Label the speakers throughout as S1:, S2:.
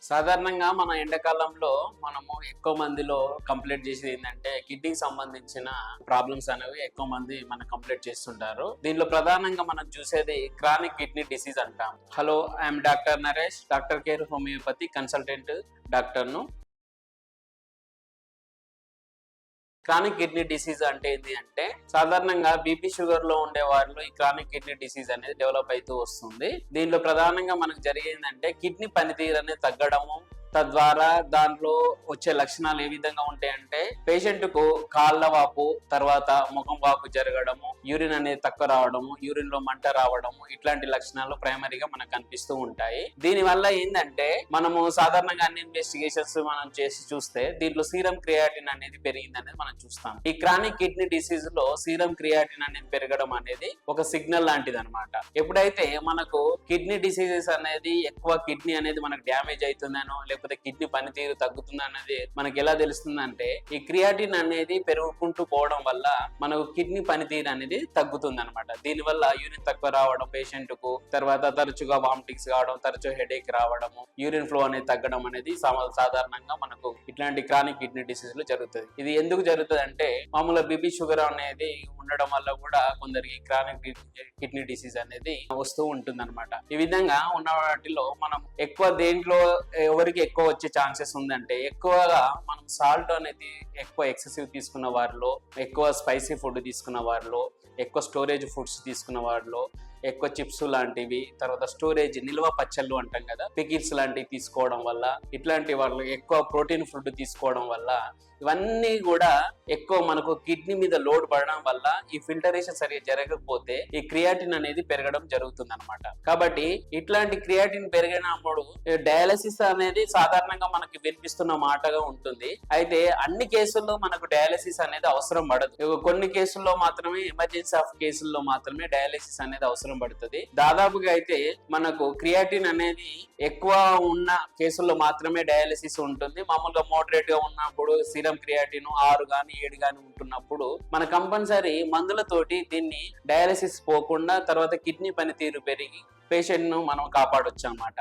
S1: సాధారణంగా మన ఎండాకాలంలో మనము ఎక్కువ మందిలో కంప్లైంట్ చేసేది ఏంటంటే కిడ్నీకి సంబంధించిన ప్రాబ్లమ్స్ అనేవి ఎక్కువ మంది మనం కంప్లైంట్ చేస్తుంటారు. దీనిలో ప్రధానంగా మనం చూసేది క్రానిక్ కిడ్నీ డిసీజ్ అంటాం. Hello, I'm doctor Naresh, doctor Care homeopathy consultant డాక్టర్ను. క్రానిక్ కిడ్నీ డిసీజ్ అంటే ఏంటి అంటే సాధారణంగా బీపీ షుగర్ లో ఉండే వారిలో ఈ క్రానిక్ కిడ్నీ డిసీజ్ అనేది డెవలప్ అవుతూ వస్తుంది. దీనిలో ప్రధానంగా మనకు జరిగేందంటే కిడ్నీ పనితీరు అనేది తగ్గడము, తద్వారా దాంట్లో వచ్చే లక్షణాలు ఏ విధంగా ఉంటాయంటే పేషెంట్ కు కాళ్ళ వాపు, తర్వాత ముఖం వాపు జరగడము, యూరిన్ అనేది తక్కువ రావడము, యూరిన్ లో మంట రావడము, ఇట్లాంటి లక్షణాలు ప్రైమరీగా మనకు కనిపిస్తూ ఉంటాయి. దీని వల్ల ఏంటంటే మనము సాధారణంగా అన్ని ఇన్వెస్టిగేషన్స్ మనం చేసి చూస్తే దీంట్లో సీరం క్రియాటిన్ అనేది పెరిగింది అనేది మనం చూస్తాం. ఈ క్రానిక్ కిడ్నీ డిసీజ్ లో సీరం క్రియాటిన్ అనేది పెరగడం అనేది ఒక సిగ్నల్ లాంటిది అనమాట. ఎప్పుడైతే మనకు కిడ్నీ డిసీజెస్ అనేది ఎక్కువ కిడ్నీ అనేది మనకు డ్యామేజ్ అవుతుందనో లేకపోతే కిడ్నీ పనితీరు తగ్గుతుంది అనేది మనకి ఎలా తెలుస్తుందంటే ఈ క్రియాటిన్ అనేది పెరుగుకుంటూ పోవడం వల్ల మనకు కిడ్నీ పనితీరు అనేది తగ్గుతుంది అనమాట. దీని వల్ల యూరిన్ తక్కువ రావడం పేషెంట్ కు, తర్వాత తరచుగా వామిటింగ్స్ కావడం, తరచు హెడేక్ రావడము, యూరిన్ ఫ్లో అనేది తగ్గడం అనేది సాధారణంగా మనకు ఇట్లాంటి క్రానిక్ కిడ్నీ డిసీజ్ లో జరుగుతుంది. ఇది ఎందుకు జరుగుతుంది అంటే మామూలుగా బీపీ షుగర్ అనేది ఉండడం వల్ల కూడా కొందరికి క్రానిక్ కిడ్నీ డిసీజ్ అనేది వస్తూ ఉంటుంది అనమాట. ఈ విధంగా ఉన్న వాటిలో మనం ఎక్కువ దేంట్లో ఎవరికి ఎక్కువ వచ్చే ఛాన్సెస్ ఉందంటే ఎక్కువగా మనం సాల్ట్ అనేది ఎక్కువ ఎక్సెసివ్ తీసుకున్న వారిలో, ఎక్కువ స్పైసీ ఫుడ్ తీసుకున్న వారిలో, ఎక్కువ స్టోరేజ్ ఫుడ్స్ తీసుకున్న వారిలో, ఎక్కువ చిప్స్ లాంటివి, తర్వాత స్టోరేజ్ నిల్వ పచ్చళ్ళు అంటాం కదా, పికిల్స్ లాంటివి తీసుకోవడం వల్ల, ఇట్లాంటి వాళ్ళు ఎక్కువ ప్రోటీన్ ఫుడ్ తీసుకోవడం వల్ల, ఇవన్నీ కూడా ఎక్కువ మనకు కిడ్నీ మీద లోడ్ పడడం వల్ల ఈ ఫిల్టరేషన్ సరిగ్గా జరగకపోతే ఈ క్రియాటిన్ అనేది పెరగడం జరుగుతుంది అనమాట. కాబట్టి ఇట్లాంటి క్రియాటిన్ పెరిగినప్పుడు డయాలసిస్ అనేది సాధారణంగా మనకి వినిపిస్తున్న మాటగా ఉంటుంది. అయితే అన్ని కేసుల్లో మనకు డయాలసిస్ అనేది అవసరం పడదు. కొన్ని కేసుల్లో మాత్రమే, ఎమర్జెన్సీ ఆఫ్ కేసుల్లో మాత్రమే డయాలసిస్ అనేది అవసరం పడుతుంది. దాదాపుగా అయితే మనకు క్రియాటిన్ అనేది ఎక్కువ ఉన్న కేసుల్లో మాత్రమే డయాలసిస్ ఉంటుంది. మామూలుగా మోడరేట్ గా ఉన్నప్పుడు సీరం క్రియాటిన్ 6 గానీ 7 గానీ ఉంటున్నప్పుడు మన కంపల్సరీ మందులతోటి దీన్ని డయాలసిస్ పోకుండా తర్వాత కిడ్నీ పనితీరు పెరిగి పేషెంట్ ను మనం కాపాడొచ్చు అన్నమాట.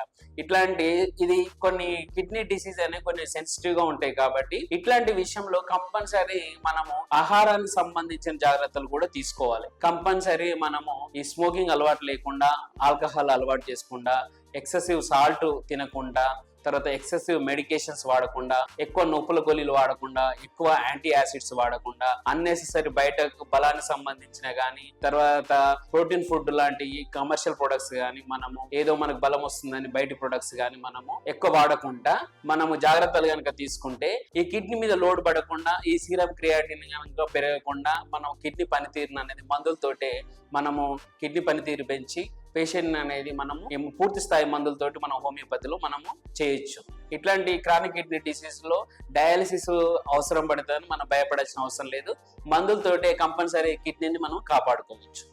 S1: ఇది కొన్ని కిడ్నీ డిసీజ్ అనేవి కొన్ని సెన్సిటివ్ గా ఉంటాయి కాబట్టి ఇట్లాంటి విషయంలో కంపల్సరీ మనము ఆహారానికి సంబంధించిన జాగ్రత్తలు కూడా తీసుకోవాలి. కంపల్సరీ మనము ఈ స్మోకింగ్ అలవాటు లేకుండా, ఆల్కహాల్ అలవాటు చేసుకుండా, ఎక్సెసివ్ సాల్ట్ తినకుండా, తర్వాత ఎక్సెసివ్ మెడికేషన్స్ వాడకుండా, ఎక్కువ నొప్పుల గోళీలు వాడకుండా, ఎక్కువ యాంటీ యాసిడ్స్ వాడకుండా, అన్నెసెసరీ బయట బలానికి సంబంధించిన కానీ, తర్వాత ప్రోటీన్ ఫుడ్ లాంటి కమర్షియల్ ప్రొడక్ట్స్ కానీ, మనము ఏదో మనకు బలం వస్తుందని బయట ప్రొడక్ట్స్ కానీ మనము ఎక్కువ వాడకుండా మనము జాగ్రత్తలు కనుక తీసుకుంటే ఈ కిడ్నీ మీద లోడ్ పడకుండా, ఈ సీరం క్రియాటిన్ కనుక పెరగకుండా మనం కిడ్నీ పనితీరును అనేది మందులతోటే మనము కిడ్నీ పనితీరు పెంచి పేషెంట్ అనేది మనము పూర్తి స్థాయి మందులతోటి మనం హోమియోపతిలో మనము చేయొచ్చు. ఇట్లాంటి క్రానిక్ కిడ్నీ డిసీజ్ లో డయాలసిస్ అవసరం పడుతుందని మనం భయపడాల్సిన అవసరం లేదు. మందులతోటే కంపల్సరీ కిడ్నీని మనం కాపాడుకోవచ్చు.